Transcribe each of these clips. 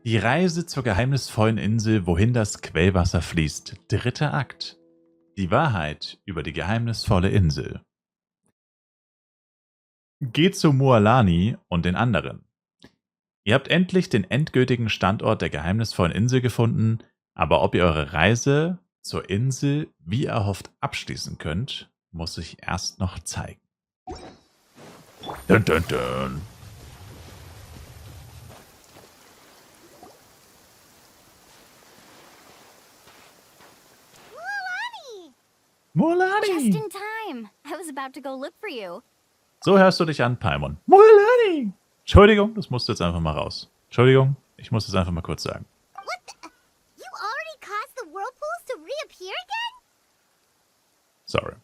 Die Reise zur geheimnisvollen Insel, wohin das Quellwasser fließt. Dritter Akt. Die Wahrheit über die geheimnisvolle Insel. Geht zu Mualani und den anderen. Ihr habt endlich den endgültigen Standort der geheimnisvollen Insel gefunden, aber ob ihr eure Reise zur Insel wie erhofft abschließen könnt, muss sich erst noch zeigen. Dun, dun, dun. Mualani! Just in time. I was about to go look for you. So hörst du dich an, Paimon. Mualani! Entschuldigung, das musst du jetzt einfach mal raus. Entschuldigung, ich muss das einfach mal kurz sagen. What the? You already caused the whirlpools to reappear again? Sorry.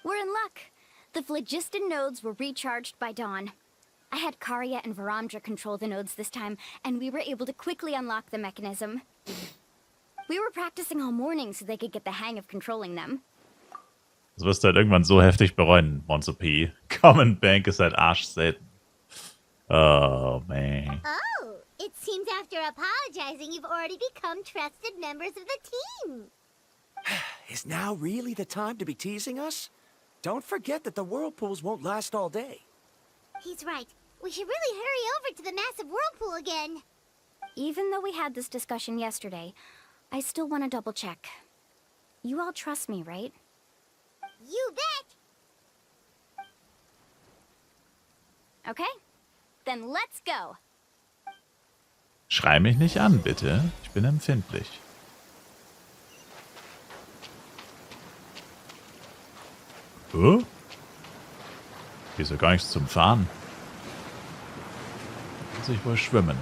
We're in luck. The phlogiston nodes were recharged by dawn. I had Karya and Varamdra control the nodes this time, and we were able to quickly unlock the mechanism. We were practicing all morning so they could get the hang of controlling them. Das wirst du halt irgendwann so heftig bereuen, Monzo P. Common Bank ist halt arschselten. Oh, man. Oh, it seems after apologizing, you've already become trusted members of the team. Is now really the time to be teasing us? Don't forget that the whirlpools won't last all day. He's right. We should really hurry over to the massive whirlpool again. Even though we had this discussion yesterday, I still want to double check. You all trust me, right? You bet. Okay, then let's go. Schrei mich nicht an, bitte. Ich bin empfindlich. Hier ist ja gar nichts zum Fahren. Da muss ich wohl schwimmen.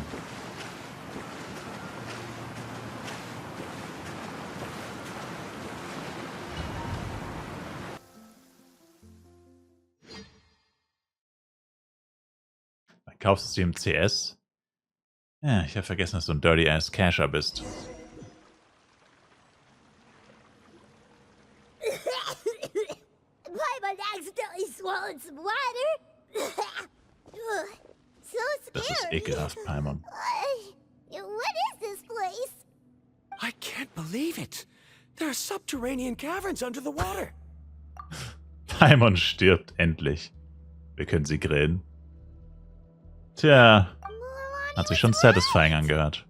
Kaufst du im CS? Ja, ich habe vergessen, dass du ein Dirty-Ass Casher bist. Paimon accidentally swallowed some water. So scary. Das ist ekelhaft, Paimon. What is this place? I can't believe it. There are subterranean caverns under the water. Paimon stirbt endlich. Wir können sie grillen. Tja, hat sich schon satisfying angehört.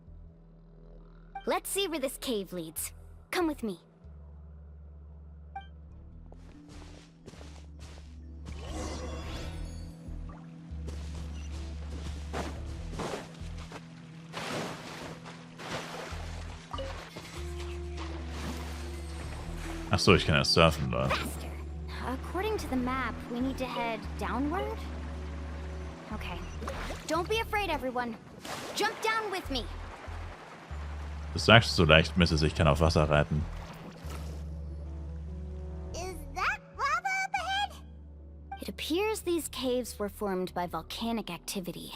Let's see where this cave leads. Come with me. Ach so, ich kann erst surfen, Leute. According to the map, we need to head downward? Okay. Don't be afraid, everyone. Jump down with me. Das sagst du so leicht, Mrs. Ich kann auf Wasser reiten. Is that lava up ahead? It appears these caves were formed by volcanic activity.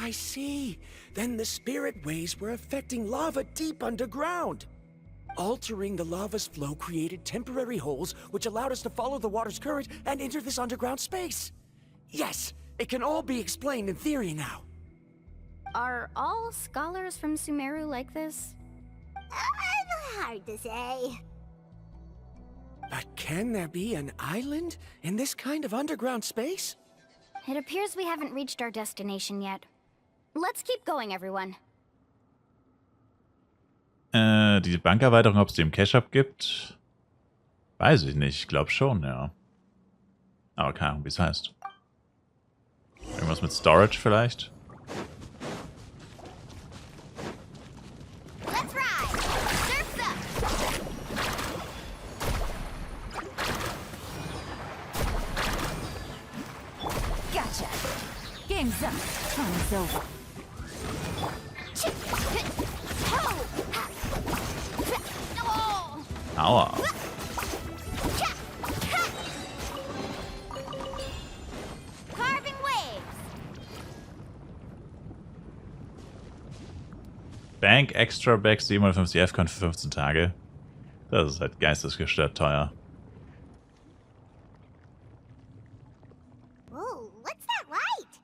I see. Then the spirit waves were affecting lava deep underground. Altering the lava's flow created temporary holes which allowed us to follow the water's current and enter this underground space. Yes, it can all be explained in theory now. Are all scholars from Sumeru like this? Hard to say. But can there be an island in this kind of underground space? It appears we haven't reached our destination yet. Let's keep going, everyone. Die Bankerweiterung, ob es die im Cash-Up gibt? Weiß ich nicht. Ich glaube schon, ja. Aber keine Ahnung, wie es heißt. Irgendwas mit Storage vielleicht? Let's ride. Surf's up. Gotcha. Game's up. Time's over. Aua. Carving waves. Bank Extra Back 750 F-Con für 15 Tage. Das ist halt geistesgestört teuer. Whoa, what's that light?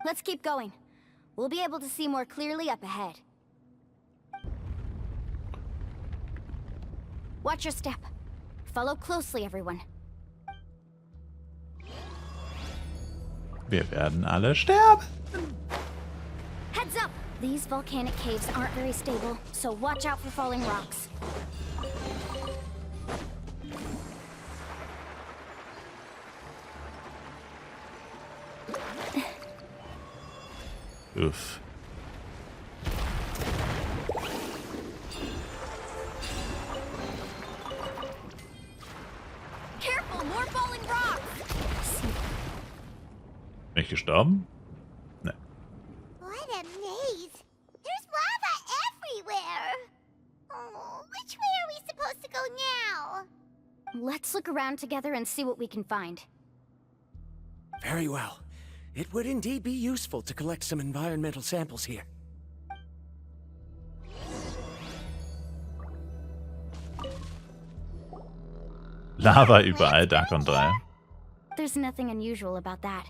Let's keep going. We'll be able to see more clearly up ahead. Watch your step. Follow closely, everyone. Wir werden alle sterben. Heads up! These volcanic caves aren't very stable, so watch out for falling rocks. Uff. Careful, more falling rocks! Bin ich gestorben? Ne. What a maze! There's lava everywhere! Oh, which way are we supposed to go now? Let's look around together and see what we can find. Very well. It would indeed be useful to collect some environmental samples here. Lava überall, Dakon 3. There's nothing unusual about that.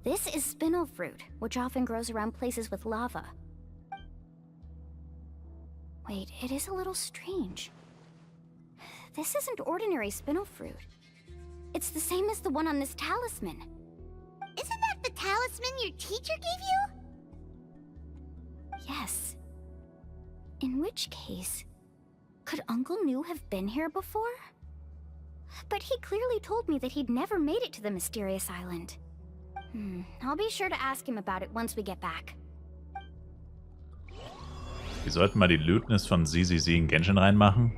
This is spinel fruit, which often grows around places with lava. Wait, it is a little strange. This isn't ordinary spinel fruit. It's the same as the one on this talisman. Isn't that the talisman your teacher gave you? Yes. In which case, could Uncle New have been here before? But he clearly told me that he'd never made it to the mysterious island. I'll be sure to ask him about it once we get back. Wir sollten mal die Lootness von Sie in Genshin reinmachen.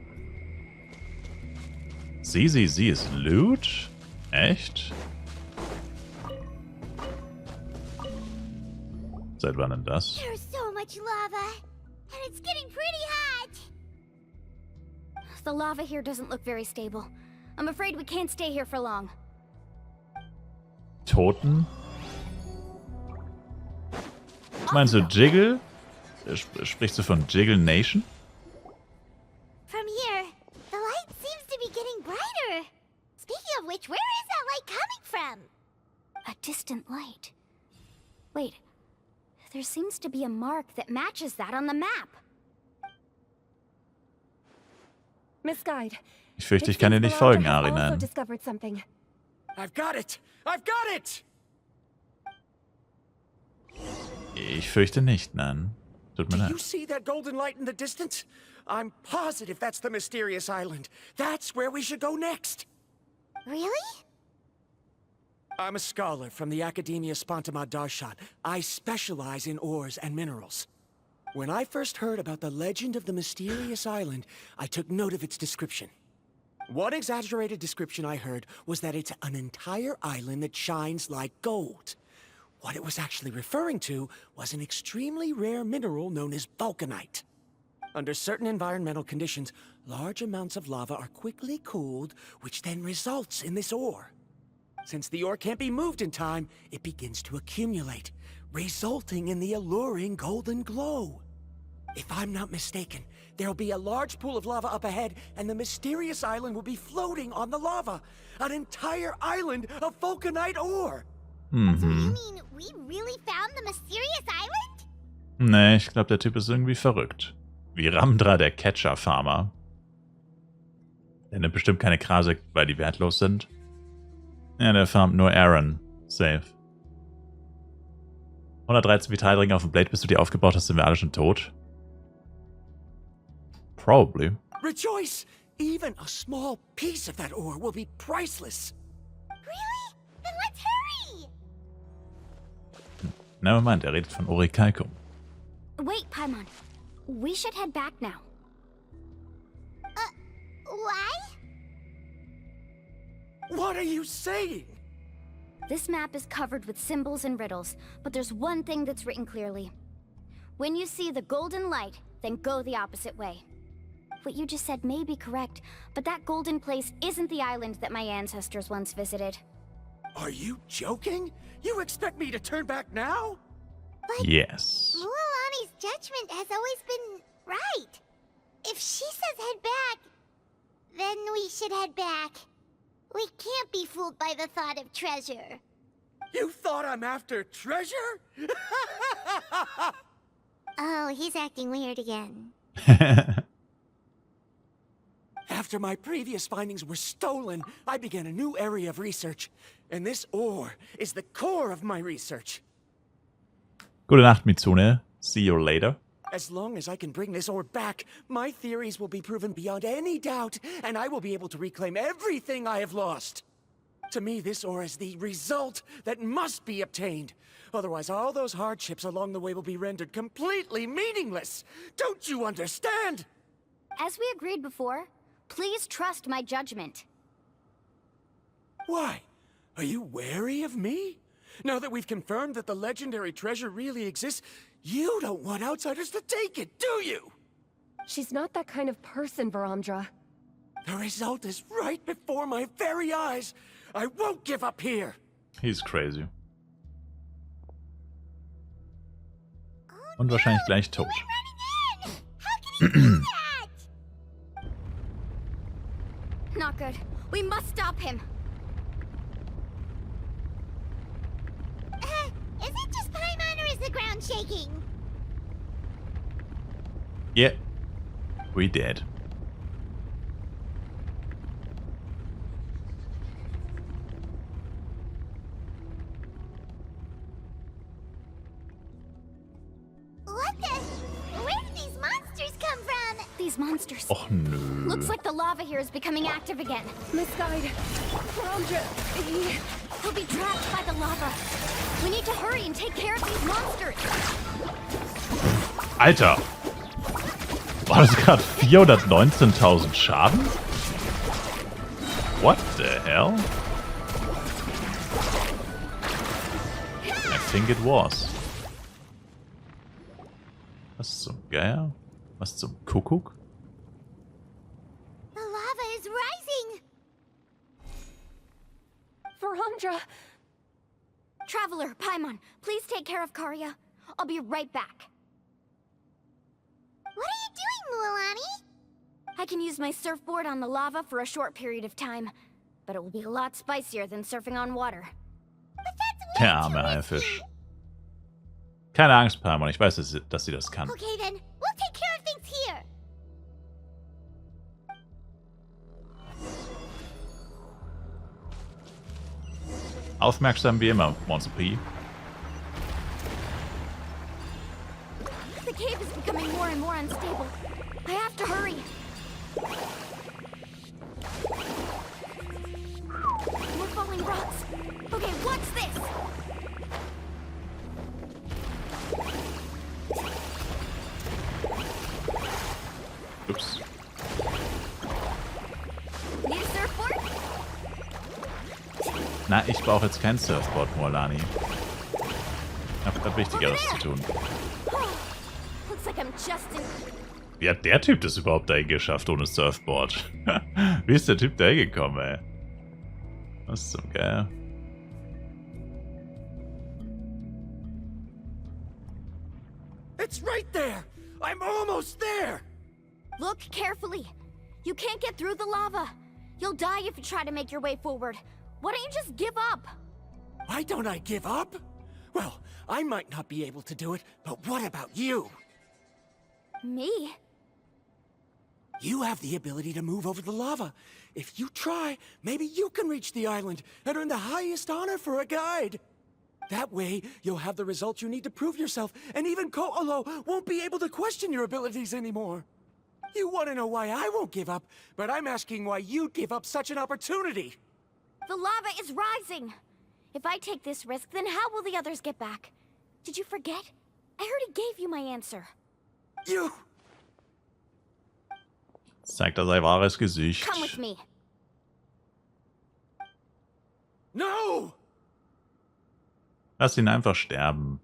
Sie ist Loot? Echt? Seit wann denn das? There's so much lava, and it's getting pretty hot. The lava here doesn't look very stable. I'm afraid we can't stay here for long. Toten? Meinst du Jiggle? Sprichst du von Jiggle Nation? From here, the light seems to be getting brighter. Speaking of which, where is that light coming from? A distant light. Wait, there seems to be a mark that matches that on the map. Miss Guide. Ich fürchte, ich kann dir nicht folgen, Arinan. Discovered something. I've got it! I've got it! Ich fürchte nicht, nein. Tut mir Do you leid. see that golden light in the distance? I'm positive that's the mysterious island. That's where we should go next. Really? I'm a scholar from the Academia Spontima Darshan. I specialize in ores and minerals. When I first heard about the legend of the mysterious island, I took note of its description. One exaggerated description I heard was that it's an entire island that shines like gold. What it was actually referring to was an extremely rare mineral known as vulcanite. Under certain environmental conditions, large amounts of lava are quickly cooled, which then results in this ore. Since the ore can't be moved in time, it begins to accumulate, resulting in the alluring golden glow. If I'm not mistaken, there'll be a large pool of lava up ahead, and the mysterious island will be floating on the lava. An entire island of vulcanite ore! So you mean we really found the mysterious island? Nee, ich glaube, der Typ ist irgendwie verrückt. Wie Ramdra, der Catcher-Farmer. Der nimmt bestimmt keine Krase, weil die wertlos sind. Ja, der farmt nur Aaron. Safe. 113 Vitalringe auf dem Blade, bis du die aufgebaut hast, sind wir alle schon tot. Probably. Rejoice! Even a small piece of that ore will be priceless. Really? Then let's hurry! Never mind, er redet von Orikalkum. Wait, Paimon. We should head back now. Why? What are you saying? This map is covered with symbols and riddles, but there's one thing that's written clearly. When you see the golden light, then go the opposite way. What you just said may be correct, but that golden place isn't the island that my ancestors once visited. Are you joking? You expect me to turn back now? Yes. Mualani's judgment has always been right. If she says head back, then we should head back. We can't be fooled by the thought of treasure. You thought I'm after treasure? Oh, he's acting weird again. After my previous findings were stolen, I began a new area of research. And this ore is the core of my research. Gute Nacht, Mitsune. See you later. As long as I can bring this ore back, my theories will be proven beyond any doubt, and I will be able to reclaim everything I have lost. To me, this ore is the result that must be obtained. Otherwise, all those hardships along the way will be rendered completely meaningless. Don't you understand? As we agreed before, please trust my judgment. Why? Are you wary of me? Now that we've confirmed that the legendary treasure really exists, you don't want outsiders to take it, do you? She's not that kind of person, Varamdra. The result is right before my very eyes. I won't give up here. He's crazy. Und wahrscheinlich gleich tot. How can he do that? Not good. We must stop him. Is it just Paimon or is the ground shaking? Yeah. We did. What the? Where did these monsters come from? These monsters. Och nö. Looks like the lava here is becoming active again. Misguide. Varamdra, He'll be trapped by the lava. We need to hurry and take care of these monsters. Alter! War das gerade 419.000 Schaden? What the hell? I think it was. Was zum Geier? Was zum Kuckuck? The lava is rising. Varamdra. Traveler, Paimon, please take care of Karya. I'll be right back. What are you doing, Mualani? I can use my surfboard on the lava for a short period of time, but it will be a lot spicier than surfing on water. But that's Der way arme too Haifisch. risky. Keine Angst, Paimon. Ich weiß, dass sie das kann. Okay then, we'll take care of things here. Aufmerksam wie immer, Monster P. The cave is becoming more and more unstable. I have to hurry. More falling rocks. Okay, what's this? Ups. Need a surfboard? Na, ich brauche jetzt kein Surfboard, Mualani. Ich hab Wichtigeres zu tun. Looks like I'm just in... Wie hat der Typ das überhaupt dahin geschafft ohne Surfboard? Wie ist der Typ da hingekommen, ey? Was zum Geier? It's right there! I'm almost there! Look carefully. You can't get through the lava. You'll die if you try to make your way forward. Why don't you just give up? Why don't I give up? Well, I might not be able to do it, but what about you? Me? You have the ability to move over the lava. If you try, maybe you can reach the island and earn the highest honor for a guide. That way, you'll have the results you need to prove yourself, and even Ko'olo won't be able to question your abilities anymore. You want to know why I won't give up, but I'm asking why you'd give up such an opportunity. The lava is rising. If I take this risk, then how will the others get back? Did you forget? I already gave you my answer. You... Zeigt er sein wahres Gesicht. Come with me. No! Lass ihn einfach sterben.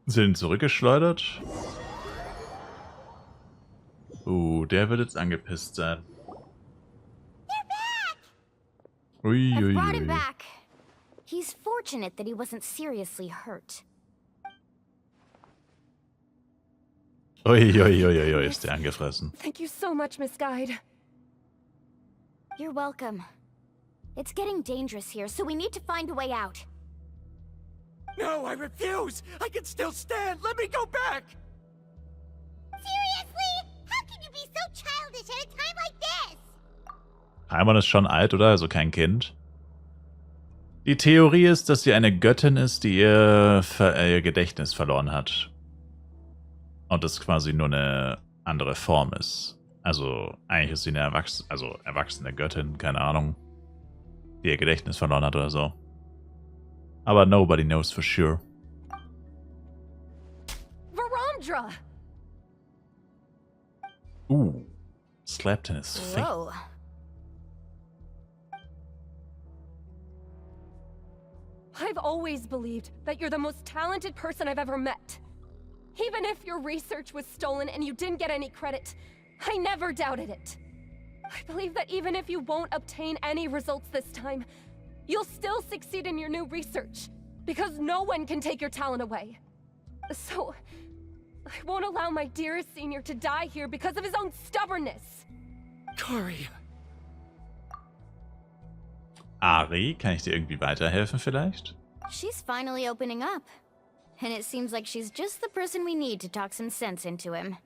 Sind ihn zurückgeschleudert? Der wird jetzt angepisst sein. I've brought him Uiuiui. back. He's fortunate that he wasn't seriously hurt. Uiuiuiui, ist der angefressen. Thank you so much, Misguide. You're welcome. It's getting dangerous here, so we need to find a way out. No, I refuse! I can still stand! Let me go back! Seriously? How can you be so childish at a time like this? Paimon ist schon alt, oder? Also kein Kind. Die Theorie ist, dass sie eine Göttin ist, die ihr Gedächtnis verloren hat. Und das quasi nur eine andere Form ist. Also eigentlich ist sie eine erwachsene Göttin, keine Ahnung, die ihr Gedächtnis verloren hat oder so. Aber nobody knows for sure. Varamdra! Slapped in his face. Whoa. I've always believed that you're the most talented person I've ever met. Even if your research was stolen and you didn't get any credit, I never doubted it. I believe that even if you won't obtain any results this time, you'll still succeed in your new research, because no one can take your talent away. So, I won't allow my dearest senior to die here because of his own stubbornness. Karia. Ari, kann ich dir irgendwie weiterhelfen vielleicht? She's finally opening up. And it seems like she's just the person we need to talk some sense into him.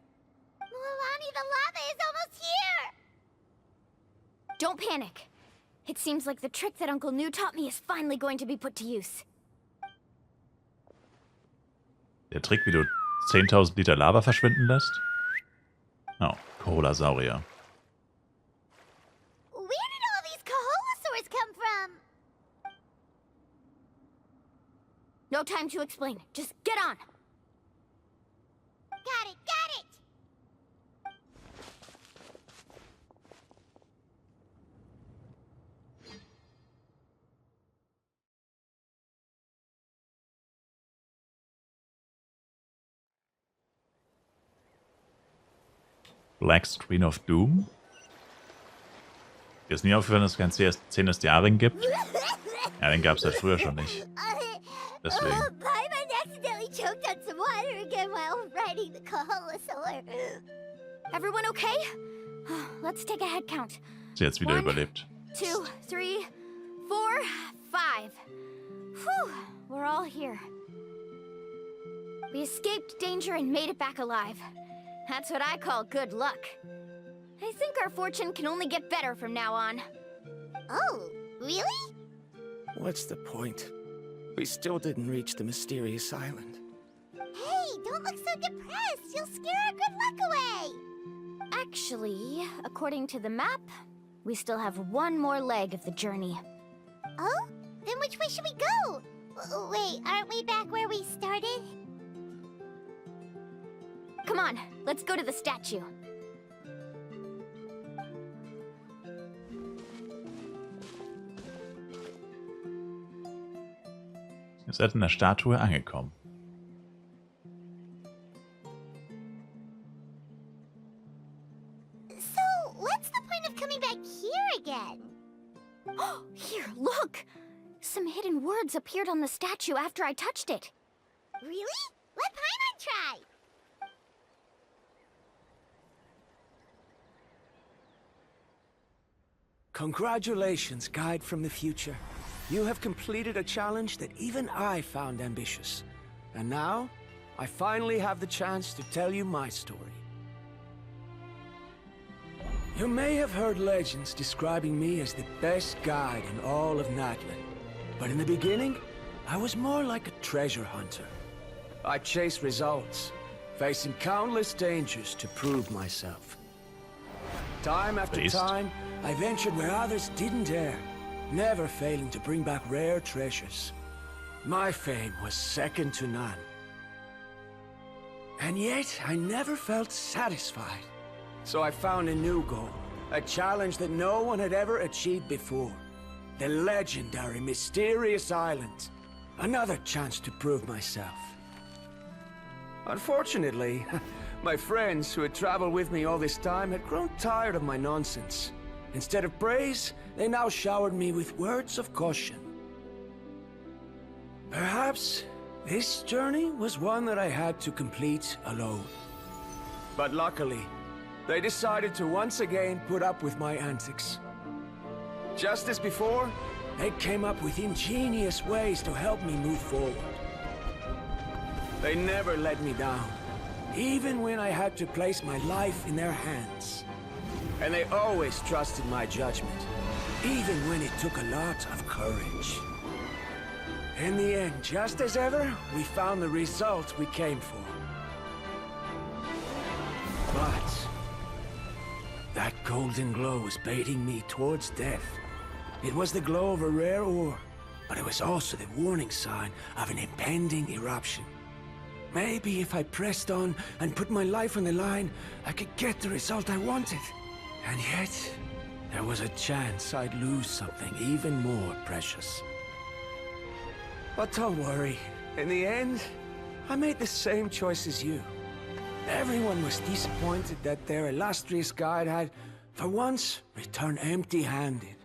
Mualani, the lava is almost here! Don't panic. It seems like the trick that Uncle New taught me is finally going to be put to use. Der Trick, wie du 10.000 Liter Lava verschwinden lässt? Oh, Koholasaurier. Where did all these Koholosaurs come from? No time to explain. Just get on. Got it, got it! Black Screen of Doom? Dir ist nie aufgefallen, dass es kein 10. Jahren gibt? Ja, den gab es ja früher schon nicht. Deswegen. Paimon accidentally choked on some water again while riding the Koholosaur. Everyone okay? Let's take a head count. Sie hat es wieder 1, überlebt. 2, 3, 4, 5. Whew, we're all here. We escaped danger and made it back alive. That's what I call good luck. I think our fortune can only get better from now on. Oh, really? What's the point? We still didn't reach the mysterious island. Hey, don't look so depressed. You'll scare our good luck away. Actually, according to the map, we still have one more leg of the journey. Oh? Then which way should we go? Wait, aren't we back where we started? Come on, let's go to the statue. Ihr seid in der Statue angekommen. So, what's the point of coming back here again? Here, look! Some hidden words appeared on the statue after I touched it. Really? Let Paimon try. Congratulations, guide from the future. You have completed a challenge that even I found ambitious. And now, I finally have the chance to tell you my story. You may have heard legends describing me as the best guide in all of Natlan. But in the beginning, I was more like a treasure hunter. I chased results, facing countless dangers to prove myself. Time after Fließt. time, I ventured where others didn't dare, never failing to bring back rare treasures. My fame was second to none. And yet, I never felt satisfied. So I found a new goal, a challenge that no one had ever achieved before. The legendary, mysterious island. Another chance to prove myself. Unfortunately, my friends who had traveled with me all this time had grown tired of my nonsense. Instead of praise, they now showered me with words of caution. Perhaps this journey was one that I had to complete alone. But luckily, they decided to once again put up with my antics. Just as before, They came up with ingenious ways to help me move forward. They never let me down, even when I had to place my life in their hands. And they always trusted my judgment, even when it took a lot of courage. In the end, just as ever, we found the result we came for. But that golden glow was baiting me towards death. It was the glow of a rare ore, but it was also the warning sign of an impending eruption. Maybe if I pressed on and put my life on the line, I could get the result I wanted. And yet, there was a chance I'd lose something even more precious. But don't worry. In the end, I made the same choice as you. Everyone was disappointed that their illustrious guide had, for once, returned empty-handed.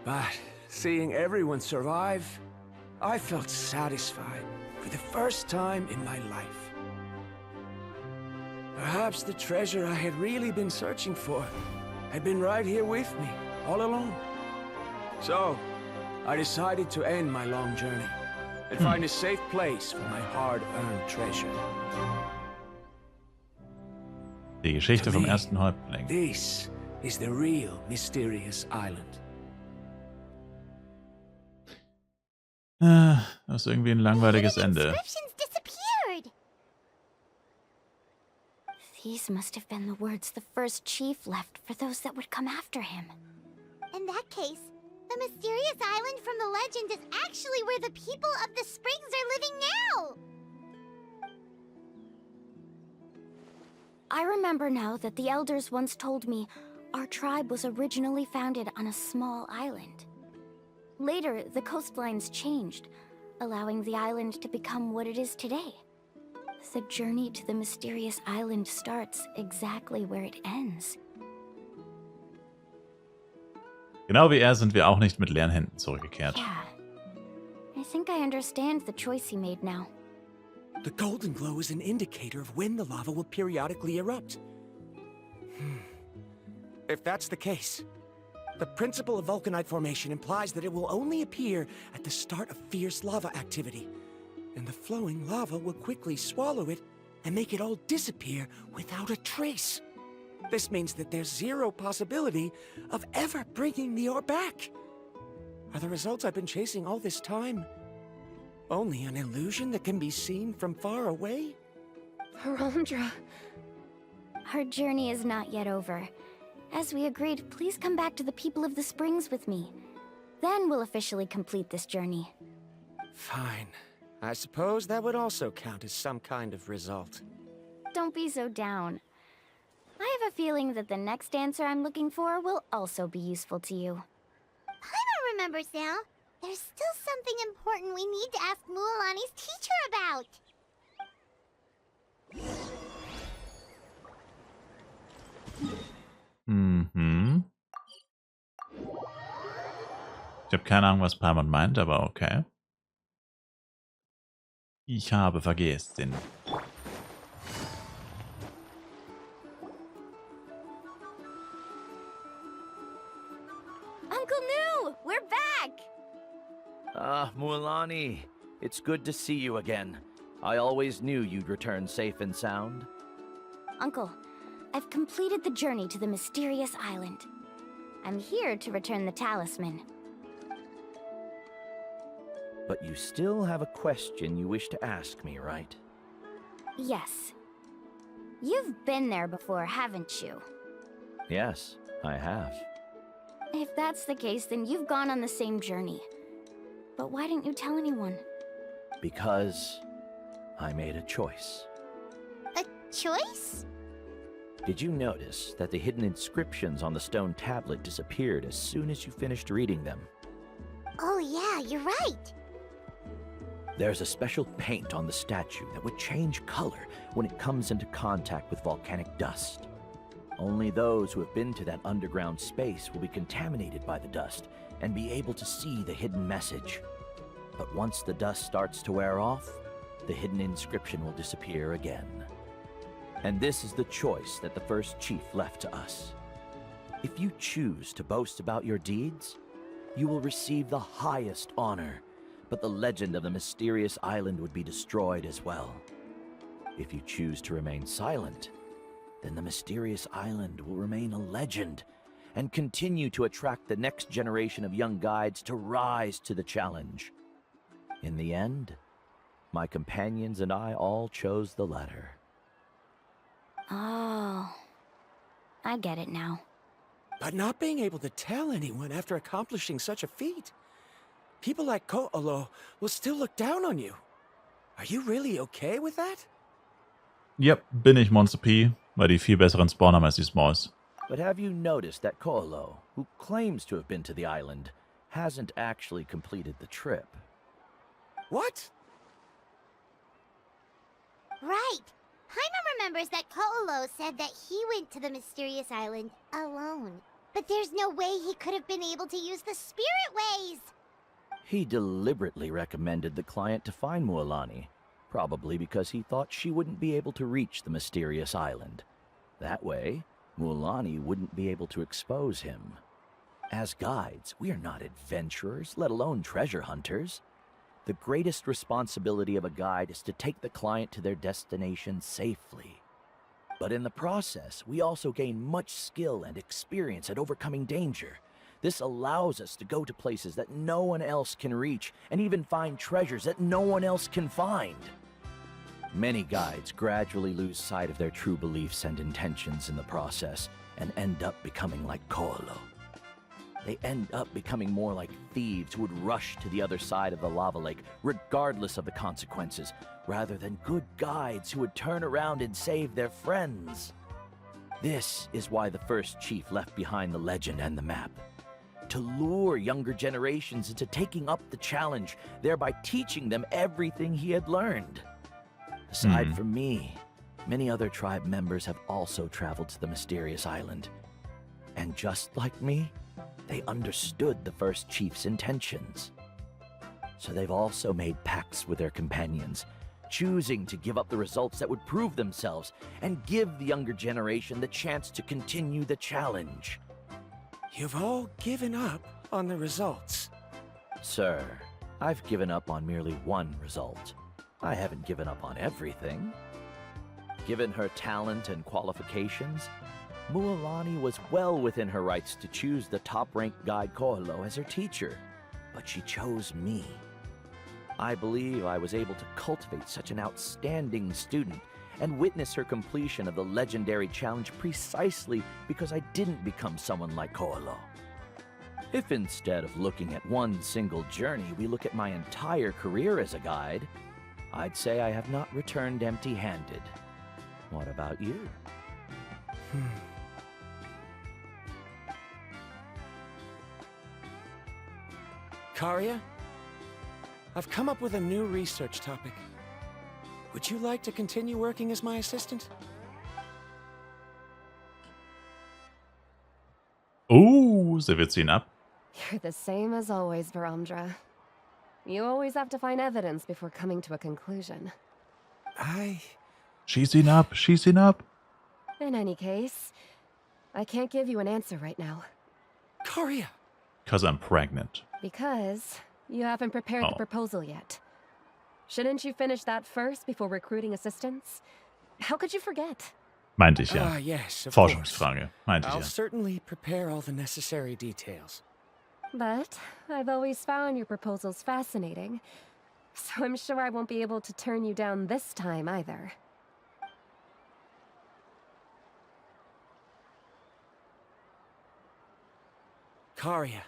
But seeing everyone survive, I felt satisfied for the first time in my life. Perhaps the treasure I had really been searching for had been right here with me, all along. So, I decided to end my long journey and find a safe place for my hard-earned treasure. Die Geschichte To vom me, ersten Häuptling. This is the real mysterious island. Das ist irgendwie ein langweiliges Ende. Inscriptions disappeared. These must have been the words the first chief left for those that would come after him. In that case, the mysterious island from the legend is actually where the people of the springs are living now. I remember now that the elders once told me our tribe was originally founded on a small island. Later, the coastlines changed, allowing the island to become what it is today. The journey to the mysterious island starts exactly where it ends. Genau wie er sind wir auch nicht mit leeren Händen zurückgekehrt. Yeah. I think I understand the choice he made now. The golden glow is an indicator of when the lava will periodically erupt. If that's the case, the principle of vulcanite formation implies that it will only appear at the start of fierce lava activity, and the flowing lava will quickly swallow it and make it all disappear without a trace. This means that there's zero possibility of ever bringing the ore back. Are the results I've been chasing all this time only an illusion that can be seen from far away? Varandra. Our journey is not yet over. As we agreed, please come back to the people of the springs with me. Then we'll officially complete this journey. Fine. I suppose that would also count as some kind of result. Don't be so down. I have a feeling that the next answer I'm looking for will also be useful to you. Paimon remembers now. There's still something important we need to ask Mualani's teacher about. Mhm. Ich habe keine Ahnung, was Paimon meint, aber okay. Ich habe vergessen. Uncle New, we're back! Ah, Mualani, it's good to see you again. I always knew you'd return safe and sound. Uncle, I've completed the journey to the mysterious island. I'm here to return the talisman. But you still have a question you wish to ask me, right? Yes. You've been there before, haven't you? Yes, I have. If that's the case, then you've gone on the same journey. But why didn't you tell anyone? Because I made a choice. A choice? Did you notice that the hidden inscriptions on the stone tablet disappeared as soon as you finished reading them? Oh yeah, you're right. There's a special paint on the statue that would change color when it comes into contact with volcanic dust. Only those who have been to that underground space will be contaminated by the dust and be able to see the hidden message. But once the dust starts to wear off, the hidden inscription will disappear again. And this is the choice that the first chief left to us. If you choose to boast about your deeds, you will receive the highest honor, but the legend of the mysterious island would be destroyed as well. If you choose to remain silent, then the mysterious island will remain a legend and continue to attract the next generation of young guides to rise to the challenge. In the end, my companions and I all chose the latter. Oh, I get it now. But not being able to tell anyone after accomplishing such a feat. People like Ko'olo will still look down on you. Are you really okay with that? Yep, bin ich Monster P, weil die viel besseren Spawn haben als die Smalls. But have you noticed that Ko'olo, who claims to have been to the island, hasn't actually completed the trip? What? Right. Paimon remembers that Ko'olo said that he went to the mysterious island alone. But there's no way he could have been able to use the spirit ways! He deliberately recommended the client to find Mualani, probably because he thought she wouldn't be able to reach the mysterious island. That way, Mualani wouldn't be able to expose him. As guides, we are not adventurers, let alone treasure hunters. The greatest responsibility of a guide is to take the client to their destination safely. But in the process, we also gain much skill and experience at overcoming danger. This allows us to go to places that no one else can reach, and even find treasures that no one else can find. Many guides gradually lose sight of their true beliefs and intentions in the process, and end up becoming like Ko'olo. They end up becoming more like thieves who would rush to the other side of the lava lake, regardless of the consequences, rather than good guides who would turn around and save their friends. This is why the first chief left behind the legend and the map. To lure younger generations into taking up the challenge, thereby teaching them everything he had learned. Aside from me, many other tribe members have also traveled to the mysterious island. And just like me, they understood the first chief's intentions. So they've also made pacts with their companions, choosing to give up the results that would prove themselves and give the younger generation the chance to continue the challenge. You've all given up on the results. Sir, I've given up on merely one result. I haven't given up on everything. Given her talent and qualifications, Mualani was well within her rights to choose the top-ranked guide Ko'olo as her teacher, but she chose me. I believe I was able to cultivate such an outstanding student and witness her completion of the legendary challenge precisely because I didn't become someone like Ko'olo. If instead of looking at one single journey, we look at my entire career as a guide, I'd say I have not returned empty-handed. What about you? Karia, I've come up with a new research topic. Would you like to continue working as my assistant? Sie wird ihn ab. You're the same as always, Varamdra. You always have to find evidence before coming to a conclusion. Schieß ihn ab, schieß ihn ab. In any case, I can't give you an answer right now. Karia! 'Cause I'm pregnant. Because you haven't prepared the proposal yet. Shouldn't you finish that first before recruiting assistants? How could you forget? Meinte ich ja. Ah, yes, of course. Forschungsfrage. Meinte ich I'll ja. certainly prepare all the necessary details. But I've always found your proposals fascinating, so I'm sure I won't be able to turn you down this time either. Karia,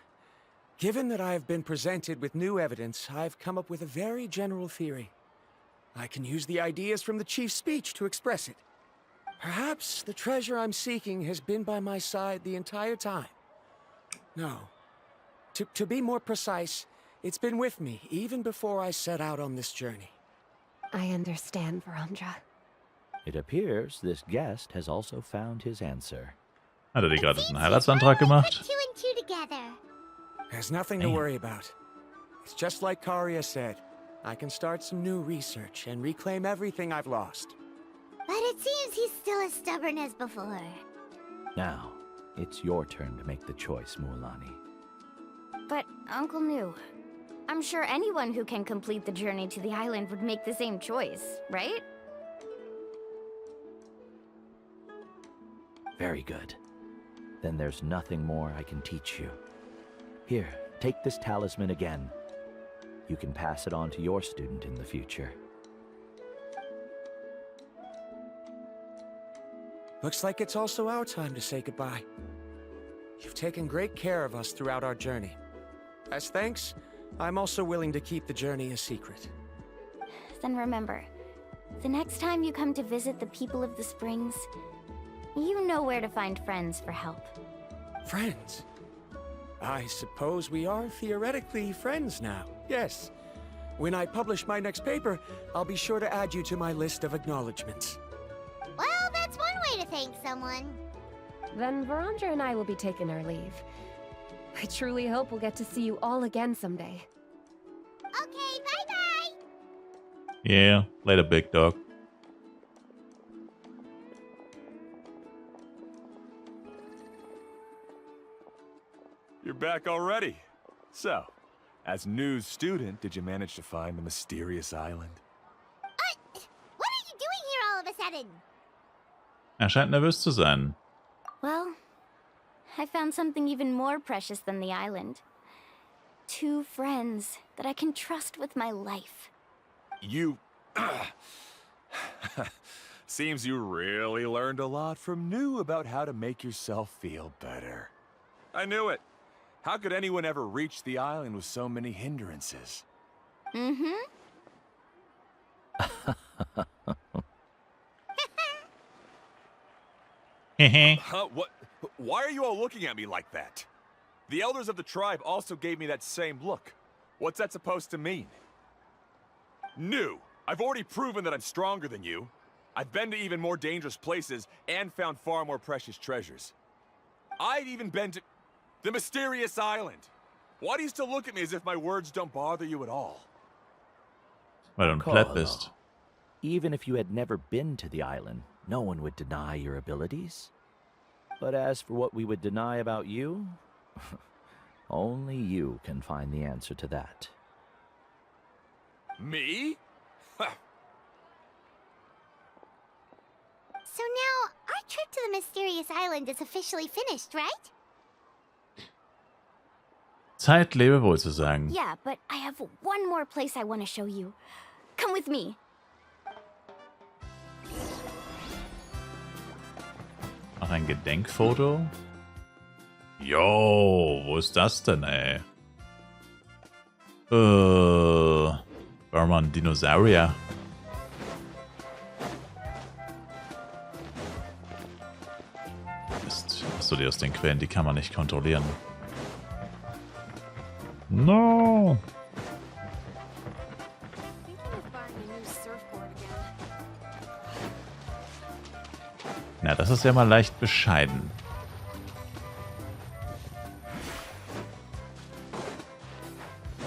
given that I have been presented with new evidence, I've come up with a very general theory. I can use the ideas from the chief's speech to express it. Perhaps the treasure I'm seeking has been by my side the entire time. No. To be more precise, it's been with me even before I set out on this journey. I understand, Varamdra. It appears this guest has also found his answer. Hat die gerade einen Heiratsantrag gemacht? Put two and two together. There's nothing to worry about. It's just like Karia said. I can start some new research and reclaim everything I've lost. But it seems he's still as stubborn as before. Now, it's your turn to make the choice, Mualani. But Uncle knew. I'm sure anyone who can complete the journey to the island would make the same choice, right? Very good. Then there's nothing more I can teach you. Here, take this talisman again. You can pass it on to your student in the future. Looks like it's also our time to say goodbye. You've taken great care of us throughout our journey. As thanks, I'm also willing to keep the journey a secret. Then remember, the next time you come to visit the people of the Springs, you know where to find friends for help. Friends? I suppose we are theoretically friends now, yes. When I publish my next paper, I'll be sure to add you to my list of acknowledgements. Well, that's one way to thank someone. Then Varandra and I will be taking our leave. I truly hope we'll get to see you all again someday. Okay, bye-bye! Yeah, later, big dog. You're back already. So, as new student, did you manage to find the mysterious island? What are you doing here all of a sudden? Er scheint nervös zu sein. Well, I found something even more precious than the island. 2 friends that I can trust with my life. You... Seems you really learned a lot from New about how to make yourself feel better. I knew it. How could anyone ever reach the island with so many hindrances? Mm-hmm. Huh? What? Why are you all looking at me like that? The elders of the tribe also gave me that same look. What's that supposed to mean? New. I've already proven that I'm stronger than you. I've been to even more dangerous places and found far more precious treasures. I've even been to the mysterious island. Why do you still look at me as if my words don't bother you at all? Weil du ein Pleb bist. Even if you had never been to the island, no one would deny your abilities. But as for what we would deny about you, only you can find the answer to that. Me? So now, our trip to the mysterious island is officially finished, right? Zeit, Lebewohl zu sagen. Yeah, but I have one more place I want to show you. Come with me. Noch ein Gedenkfoto? Jo, wo ist das denn, ey? War mal ein Dinosaurier. Mist. Achso, die aus den Quellen, die kann man nicht kontrollieren. No! Na, das ist ja mal leicht bescheiden.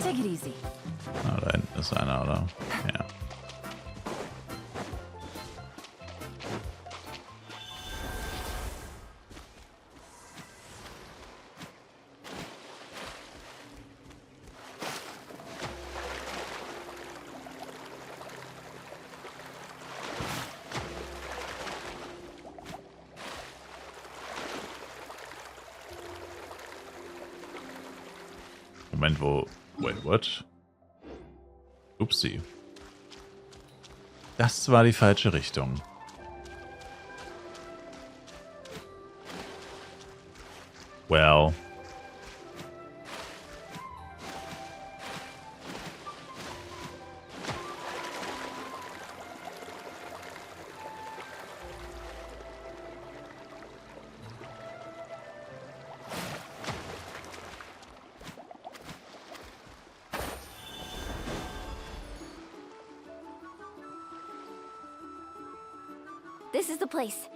Take it easy. Na, da hinten ist einer, oder? Ja. Moment, wo... Wait, what? Upsi. Das war die falsche Richtung. Well. This is the place.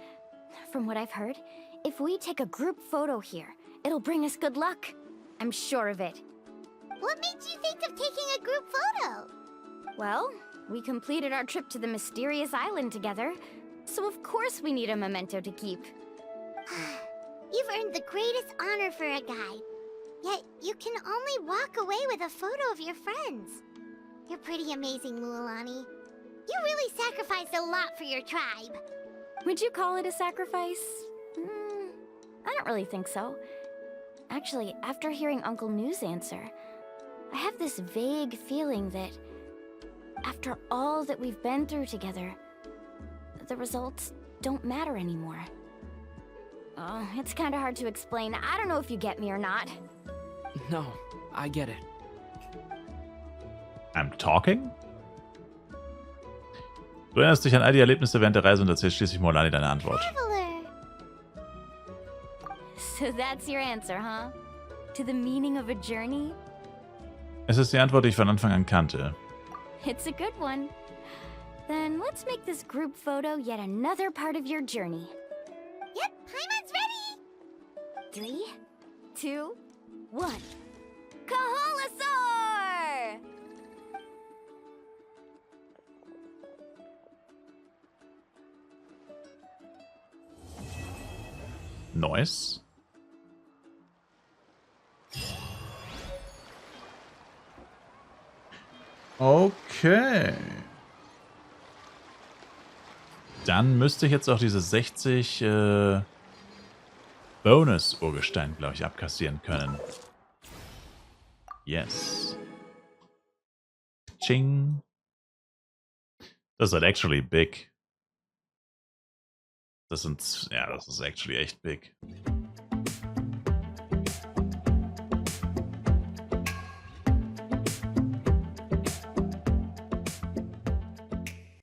From what I've heard, if we take a group photo here, it'll bring us good luck. I'm sure of it. What made you think of taking a group photo? Well, we completed our trip to the mysterious island together, so of course we need a memento to keep. You've earned the greatest honor for a guy. Yet you can only walk away with a photo of your friends. You're pretty amazing, Mualani. You really sacrificed a lot for your tribe. Would you call it a sacrifice? I don't really think so. Actually, after hearing Uncle New's answer, I have this vague feeling that after all that we've been through together, the results don't matter anymore. Oh, it's kind of hard to explain. I don't know if you get me or not. No, I get it. I'm talking? Du erinnerst dich an all die Erlebnisse während der Reise und erzählst schließlich Mualani deine Antwort. Traveler. So that's your answer, huh? To the meaning of a journey? Es ist die Antwort, die ich von Anfang an kannte. It's a good one. Then let's make this group photo yet another part of your journey. Yep, Paimon's ready. 3, 2, 1. Kaholasaur! Nice. Okay. Dann müsste ich jetzt auch diese 60 Bonus-Urgestein, glaube ich, abkassieren können. Yes. Ching. Das ist actually big. Das ist actually echt big.